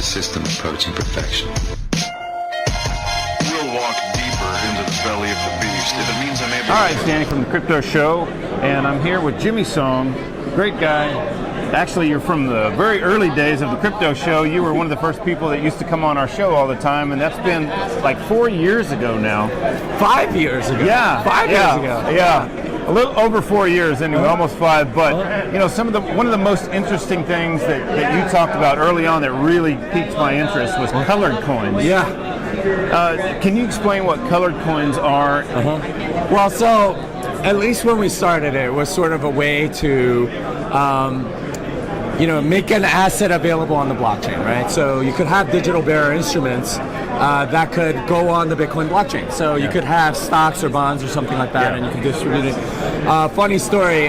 a system approaching perfection. We'll walk deeper into the belly of the beast if it means I'm able to... All right, it's Danny from the Crypto Show, and I'm here with Jimmy Song, great guy. Actually, you're from the very early days of the Crypto Show. You were one of the first people that used to come on our show all the time, and that's been like 4 years ago now. 5 years ago. Yeah, 5 years ago. Yeah, a little over 4 years anyway, almost 5. But you know, one of the most interesting things that you talked about early on that really piqued my interest was colored coins. Yeah. Can you explain what colored coins are? Well, so at least when we started it was sort of a way to make an asset available on the blockchain, right? So you could have digital bearer instruments that could go on the Bitcoin blockchain. So you could have stocks or bonds or something like that, and you could distribute it. Funny story,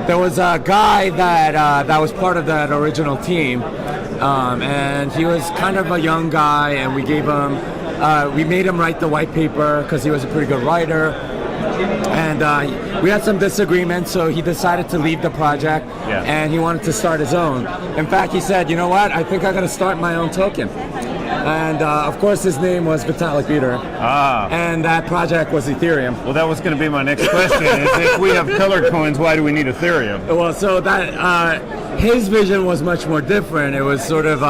there was a guy that was part of that original team, and he was kind of a young guy, and we gave him, we made him write the white paper because he was a pretty good writer. And we had some disagreements, so he decided to leave the project, and he wanted to start his own. In fact, he said, you know what, I think I'm going to start my own token. And of course, his name was Vitalik Buterin, and that project was Ethereum. Well, that was going to be my next question. Is if we have colored coins, why do we need Ethereum? Well, so that his vision was much more different. It was sort of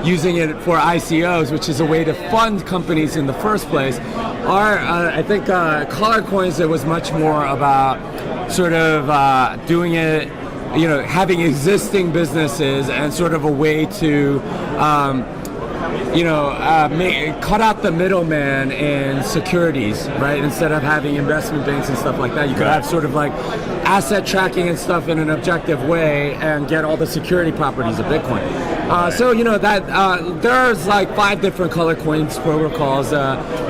using it for ICOs, which is a way to fund companies in the first place. I think colored coins, it was much more about sort of doing it, having existing businesses and sort of a way to cut out the middleman in securities, right? Instead of having investment banks and stuff like that, you could have sort of like asset tracking and stuff in an objective way and get all the security properties of Bitcoin. There's like 5 different color coins protocols.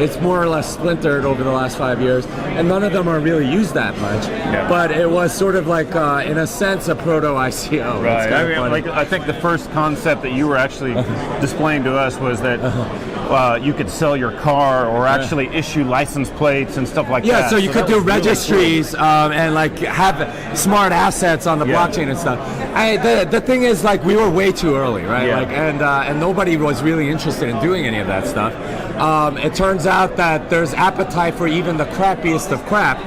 It's more or less splintered over the last 5 years, and none of them are really used that much. Yeah. But it was sort of like, in a sense, a proto-ICO. Right. I think the first concept that you were actually displaying to us was that you could sell your car or actually issue license plates and stuff like that. Yeah, so you could do registries and like have smart assets on the blockchain and stuff. The thing is, like, we were way too early, right? Yeah. And nobody was really interested in doing any of that stuff. It turns out that there's appetite for even the crappiest of crap,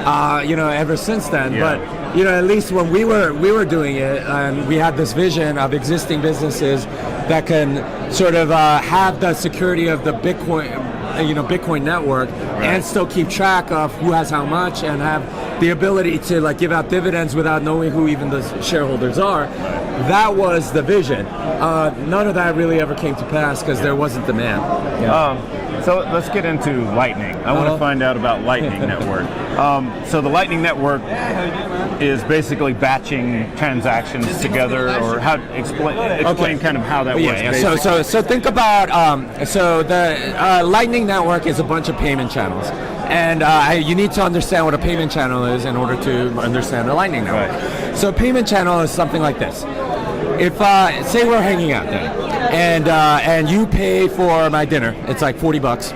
ever since then. Yeah. But at least when we were doing it, and we had this vision of existing businesses that can sort of have the security of the Bitcoin network, and still keep track of who has how much, and have the ability to like give out dividends without knowing who even the shareholders are. That was the vision. None of that really ever came to pass because there wasn't demand. So let's get into Lightning. I want to find out about Lightning Network. So the Lightning Network is basically batching transactions together, or how explain kind of how that works. Yeah. So think about the Lightning Network is a bunch of payment channels, and you need to understand what a payment channel is in order to understand the Lightning Network. Right. So a payment channel is something like this. If say we're hanging out there, and you pay for my dinner, it's like $40,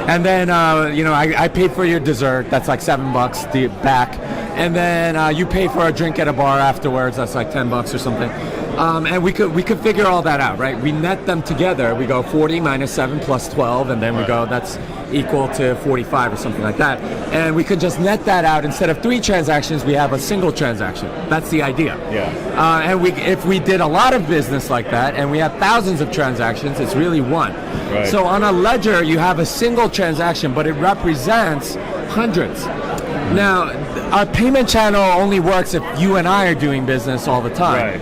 and then I paid for your dessert, that's like $7 the back, and then you pay for a drink at a bar afterwards, that's like $10 or something, and we could figure all that out, right? We net them together. We go 40 minus 7 plus 12, and then we go that's equal to 45 or something like that, and we could just net that out. Instead of 3 transactions, we have a single transaction. That's the idea. And if we did a lot of business like that, and we have thousands of transactions, it's really one. Right. So on a ledger, you have a single transaction, but it represents hundreds. Now, our payment channel only works if you and I are doing business all the time. Right.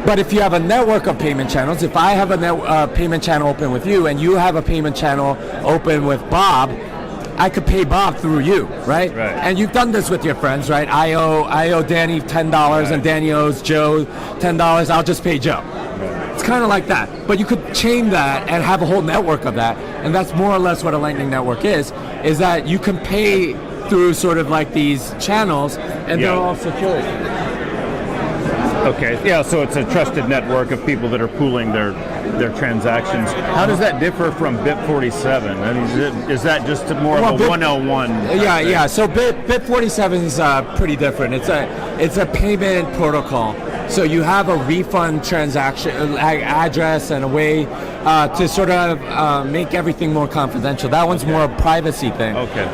But if you have a network of payment channels, if I have a payment channel open with you and you have a payment channel open with Bob, I could pay Bob through you, right? And you've done this with your friends, right? I owe Danny $10 and Danny owes Joe $10. I'll just pay Joe. It's kind of like that. But you could chain that and have a whole network of that. And that's more or less what a Lightning Network is that you can pay through sort of like these channels, and they're all secure. Okay, yeah, so it's a trusted network of people that are pooling their transactions. How does that differ from BIP47? I mean, is that just more of a 101? Yeah. So BIP47 is pretty different. It's a payment protocol. So you have a refund transaction address and a way to sort of make everything more confidential. That one's more a privacy thing. Okay.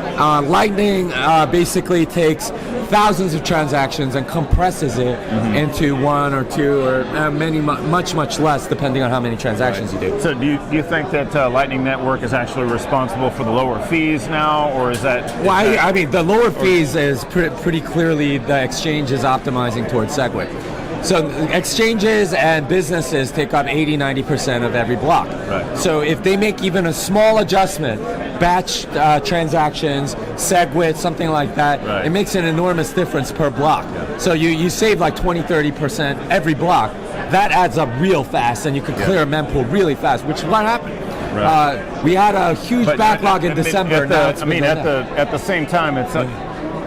Lightning basically takes thousands of transactions and compresses it into one or two or much less, depending on how many transactions you do. So do you think that Lightning Network is actually responsible for the lower fees now, or is that? Well, I mean, the lower fees is pretty clearly the exchange is optimizing towards Segwit. So exchanges and businesses take up 80-90% of every block. Right. So if they make even a small adjustment, batch transactions, Segwit, something like that, right, it makes an enormous difference per block. Yeah. So you save like 20-30% every block. That adds up real fast, and you can clear a mempool really fast, which is what happened. Right. We had a huge backlog in December. At the same time, it's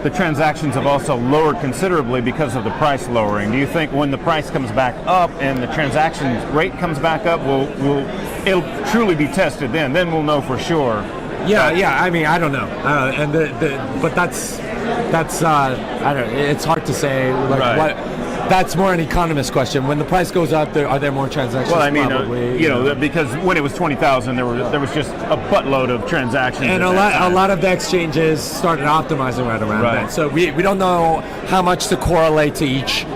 the transactions have also lowered considerably because of the price lowering. Do you think when the price comes back up and the transaction rate comes back up, it'll truly be tested then? Then we'll know for sure. Yeah. I mean, I don't know, but that's I don't. It's hard to say. Like, right. That's more an economist question. When the price goes up, are there more transactions? Well, I mean, probably, because when it was 20,000, there was just a buttload of transactions. And a lot of the exchanges started optimizing right around that. So we don't know how much to correlate to each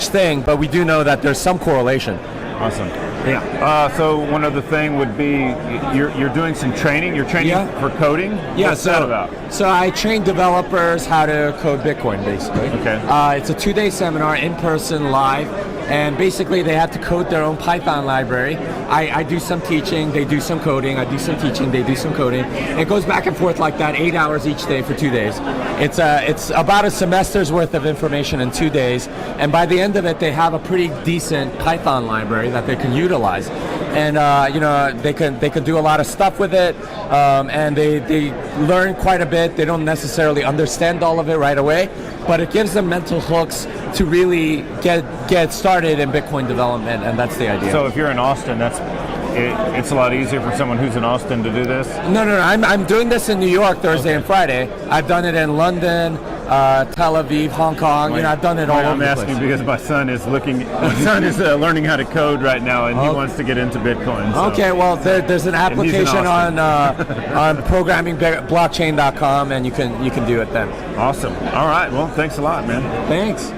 thing, but we do know that there's some correlation. Awesome. Yeah. So one other thing would be you're doing some training. You're training for coding. Yeah. What's that about? So I train developers how to code Bitcoin, basically. Okay. It's a 2-day seminar, in person, live, and basically they have to code their own Python library. I do some teaching, they do some coding. I do some teaching, they do some coding. It goes back and forth like that, 8 hours each day for 2 days. It's about a semester's worth of information in 2 days, and by the end of it, they have a pretty decent Python library that they can utilize. And they can do a lot of stuff with it, and they learn quite a bit. They don't necessarily understand all of it right away, but it gives them mental hooks to really get started in Bitcoin development, and that's the idea. So if you're in Austin, it's a lot easier for someone who's in Austin to do this? No. I'm doing this in New York Thursday and Friday. I've done it in London, Tel Aviv, Hong Kong. I've done it all over the place. I'm asking because my son is learning how to code right now, and he wants to get into Bitcoin. So. Okay, well, there's an application on programmingblockchain.com, and you can do it then. Awesome. All right. Well, thanks a lot, man. Thanks.